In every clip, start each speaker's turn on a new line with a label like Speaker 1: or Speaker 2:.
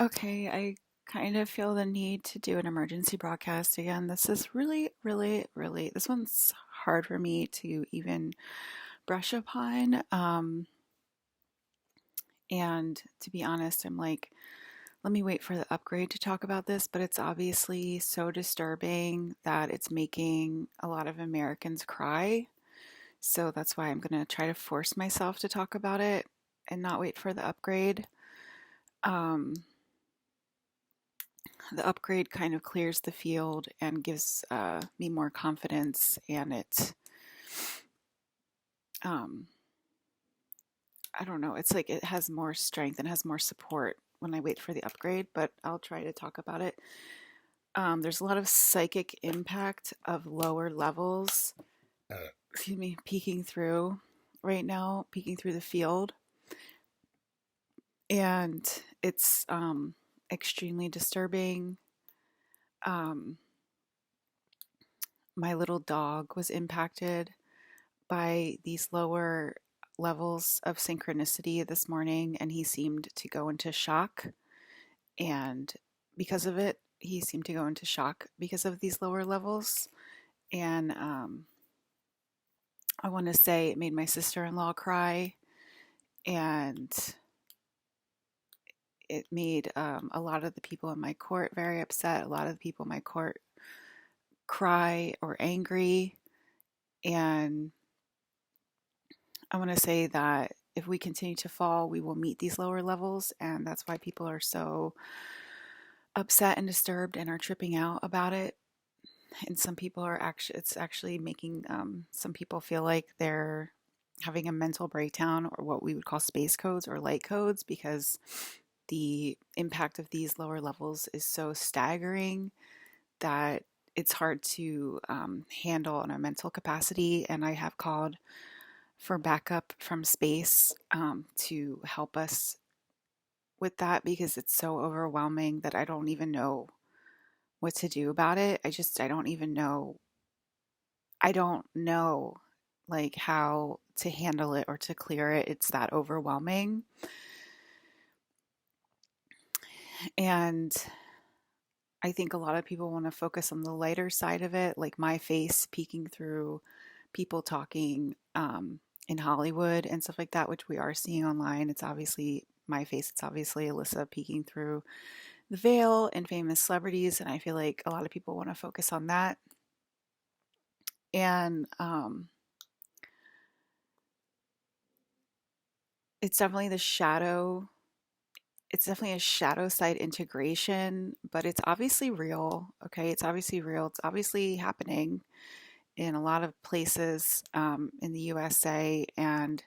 Speaker 1: Okay, I kind of feel the need to do an emergency broadcast again. This is really, really, really, this one's hard for me to even brush upon. And to be honest, I'm like, let me wait for the upgrade to talk about this, but it's obviously so disturbing that it's making a lot of Americans cry. So that's why I'm going to try to force myself to talk about it and not wait for the upgrade. Um, the upgrade kind of clears the field and gives me more confidence, and um, I don't know, it's like it has more strength and has more support when I wait for the upgrade, but I'll try to talk about it. There's a lot of psychic impact of lower levels, excuse me, peeking through right now, peeking through the field, and it's extremely disturbing. Um, my little dog was impacted by these lower levels of synchronicity this morning, and he seemed to go into shock. And because of it, he seemed to go into shock because of these lower levels. And I want to say it made my sister in law cry, and it made a lot of the people in my court very upset. A lot of the people in my court cry or angry. And I want to say that if we continue to fall, we will meet these lower levels. And that's why people are so upset and disturbed and are tripping out about it. And some people are actually, it's actually making some people feel like they're having a mental breakdown or what we would call space codes or light codes because the impact of these lower levels is so staggering that it's hard to handle on a mental capacity. And I have called for backup from space to help us with that because it's so overwhelming that I don't even know what to do about it. I don't even know. I don't know like how to handle it or to clear it. It's that overwhelming. And I think a lot of people want to focus on the lighter side of it, like my face peeking through people talking in Hollywood and stuff like that, which we are seeing online. It's obviously my face, it's obviously Alyssa peeking through the veil and famous celebrities. And I feel like a lot of people want to focus on that. And it's definitely the shadow. It's definitely a shadow side integration, but it's obviously real. Okay. It's obviously real. It's obviously happening in a lot of places in the USA. And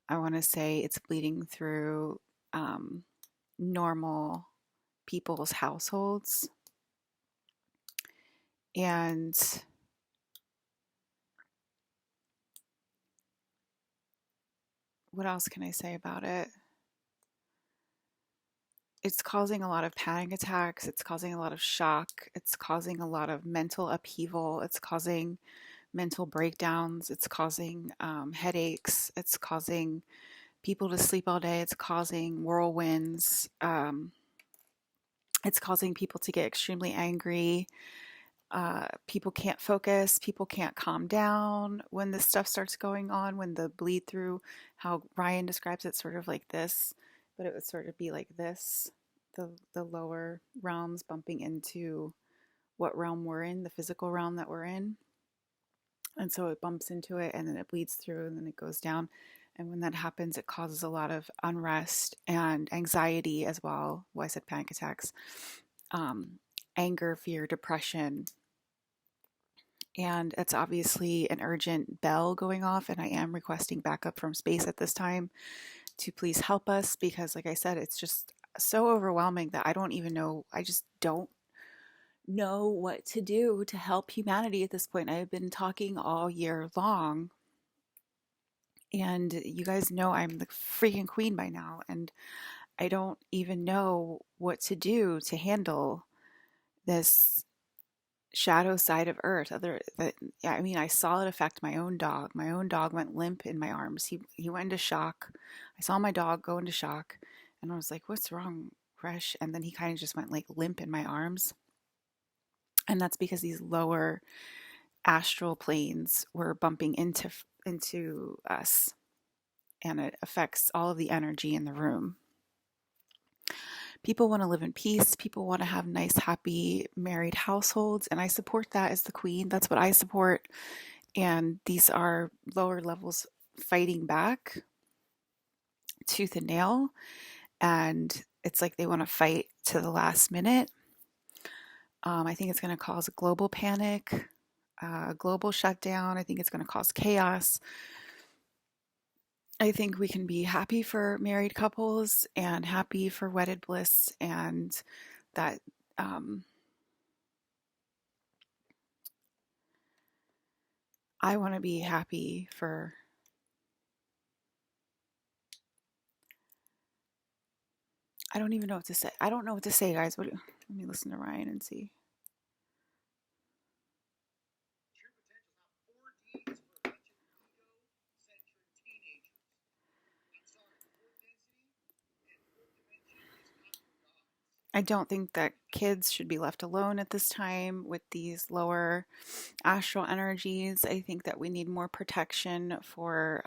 Speaker 1: I want to say it's bleeding through um, normal people's households. And what else can I say about it? It's causing a lot of panic attacks. It's causing a lot of shock. It's causing a lot of mental upheaval. It's causing mental breakdowns. It's causing headaches. It's causing people to sleep all day. It's causing whirlwinds. It's causing people to get extremely angry. People can't focus. People can't calm down when this stuff starts going on, when the bleed through, how Ryan describes it, sort of like this, but it would sort of be like this, the lower realms bumping into what realm we're in, the physical realm that we're in. And so it bumps into it and then it bleeds through and then it goes down. And when that happens, it causes a lot of unrest and anxiety as well. Well, I said panic attacks, um, anger, fear, depression. And it's obviously an urgent bell going off. And I am requesting backup from space at this time to please help us because, like I said, it's just so overwhelming that I don't even know. I just don't know what to do to help humanity at this point. I've been talking all year long, and you guys know I'm the freaking queen by now, and I don't even know what to do to handle this shadow side of Earth. Other that, yeah, I mean, I saw it affect my own dog. My own dog went limp in my arms. He went into shock. I saw my dog go into shock, and I was like, "What's wrong? Rush, and then he kind of just went like limp in my arms. And that's because these lower astral planes were bumping into us, and it affects all of the energy in the room. People want to live in peace. People want to have nice, happy, married households, and I support that as the queen. That's what I support. And these are lower levels fighting back tooth and nail, and it's like they want to fight to the last minute. I think it's going to cause a global panic, a global shutdown. I think it's going to cause chaos. I think we can be happy for married couples and happy for wedded bliss, and that I want to be happy for. I don't even know what to say. I don't know what to say, guys. Let me listen to Ryan and see. I don't think that kids should be left alone at this time with these lower astral energies. I think that we need more protection for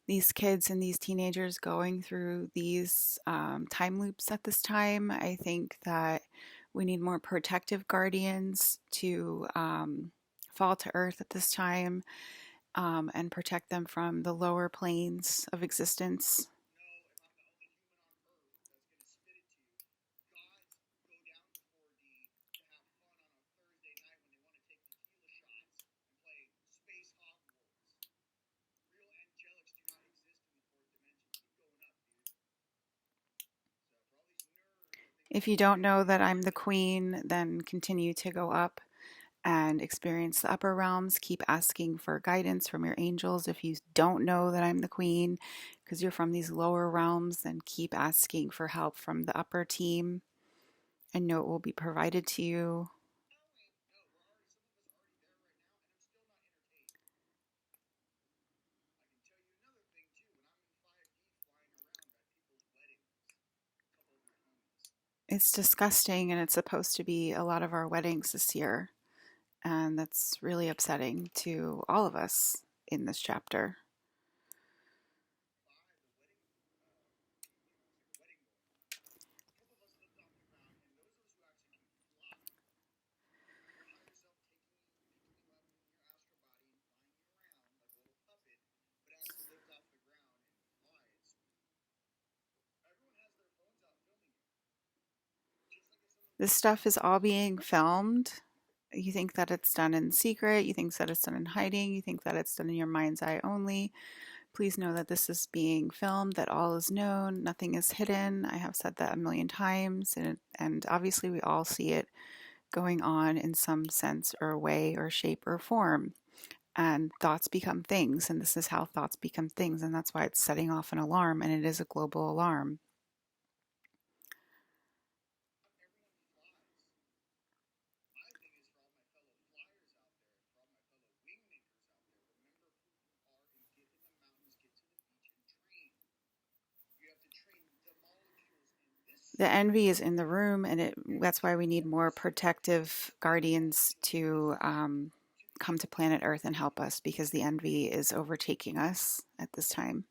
Speaker 1: these kids and these teenagers going through these time loops at this time. I think that we need more protective guardians to fall to earth at this time, and protect them from the lower planes of existence. If you don't know that I'm the queen, then continue to go up and experience the upper realms. Keep asking for guidance from your angels. If you don't know that I'm the queen because you're from these lower realms, then keep asking for help from the upper team and know it will be provided to you. It's disgusting, and it's supposed to be a lot of our weddings this year. And that's really upsetting to all of us in this chapter. This stuff is all being filmed. You think that it's done in secret, you think that it's done in hiding, you think that it's done in your mind's eye only. Please know that this is being filmed, that all is known, nothing is hidden. I have said that a million times, and obviously we all see it going on in some sense or way or shape or form. And thoughts become things, and this is how thoughts become things, and that's why it's setting off an alarm, and it is a global alarm. The envy is in the room, and that's why we need more protective guardians to come to planet Earth and help us, because the envy is overtaking us at this time.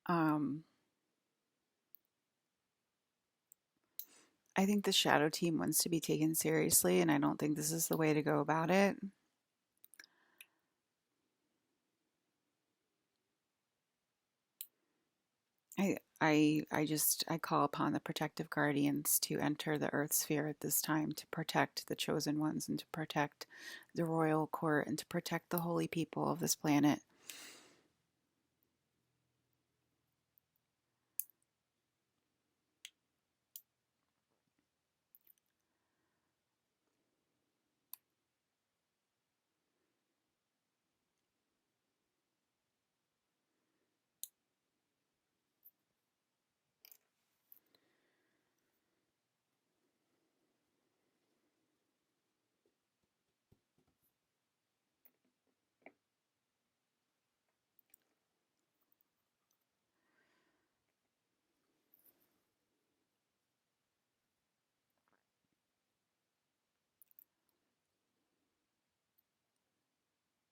Speaker 1: Um, I think the shadow team wants to be taken seriously, and I don't think this is the way to go about it. I call upon the protective guardians to enter the earth sphere at this time to protect the chosen ones and to protect the royal court and to protect the holy people of this planet.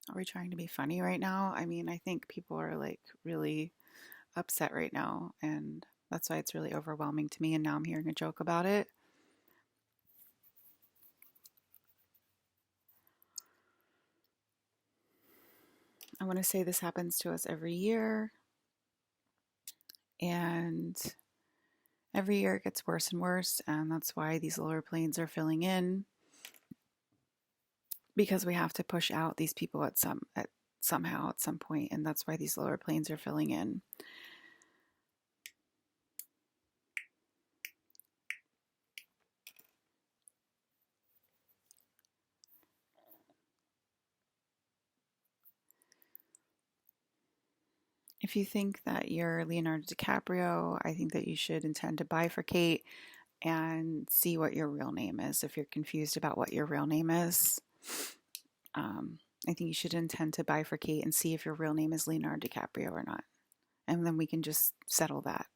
Speaker 1: Are we trying to be funny right now? I mean, I think people are like really upset right now, and that's why it's really overwhelming to me. And now I'm hearing a joke about it. I want to say this happens to us every year, and every year it gets worse and worse, and that's why these lower planes are filling in, because we have to push out these people somehow at some point, and that's why these lower planes are filling in. If you think that you're Leonardo DiCaprio, I think that you should intend to bifurcate and see what your real name is. If you're confused about what your real name is, I think you should intend to bifurcate and see if your real name is Leonardo DiCaprio or not. And then we can just settle that.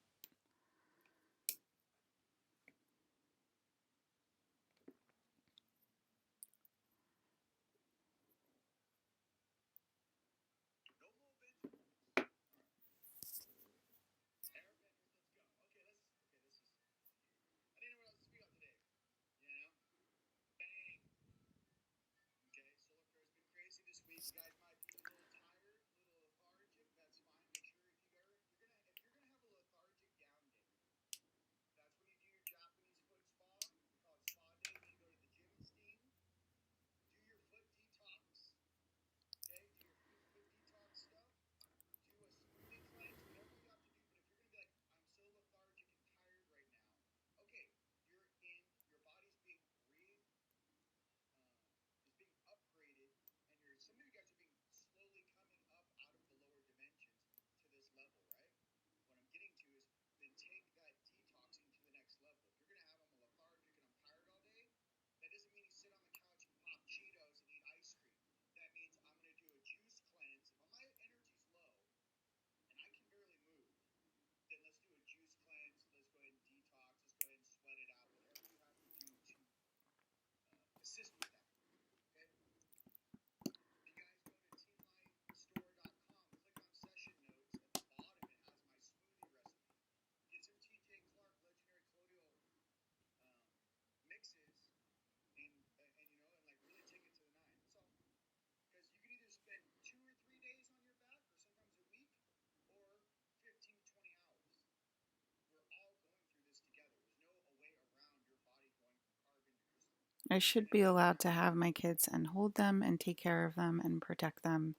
Speaker 1: I should be allowed to have my kids and hold them and take care of them and protect them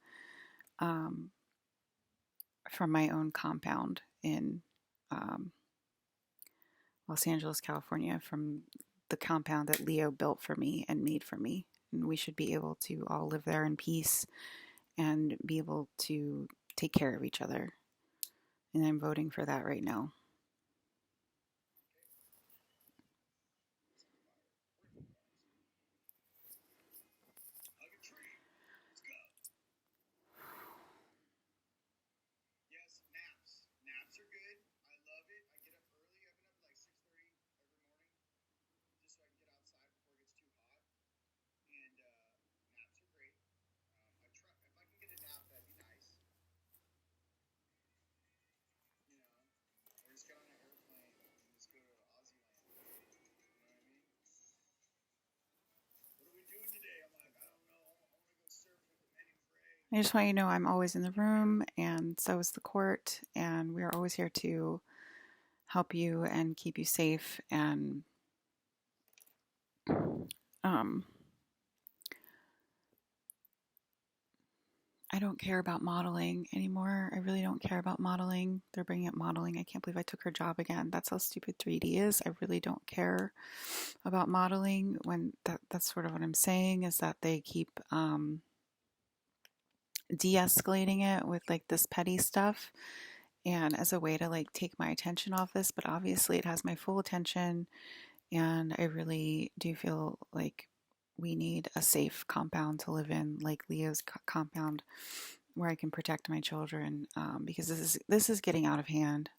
Speaker 1: um, from my own compound in um, Los Angeles, California, from the compound that Leo built for me and made for me. And we should be able to all live there in peace and be able to take care of each other. And I'm voting for that right now. I just want you to know I'm always in the room, and so is the court, and we are always here to help you and keep you safe. And um, I don't care about modeling anymore. I really don't care about modeling. They're bringing up modeling. I can't believe I took her job again. That's how stupid 3D is. I really don't care about modeling. When that's sort of what I'm saying, is that they keep de-escalating it with like this petty stuff, and as a way to like take my attention off this. But obviously it has my full attention, and I really do feel like we need a safe compound to live in, like Leo's compound, where I can protect my children, because this is getting out of hand.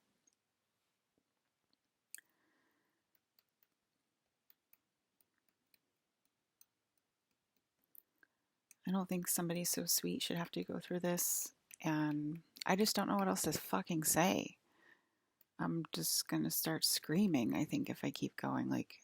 Speaker 1: I don't think somebody so sweet should have to go through this, and I just don't know what else to fucking say. I'm just gonna start screaming, I think, if I keep going. Like,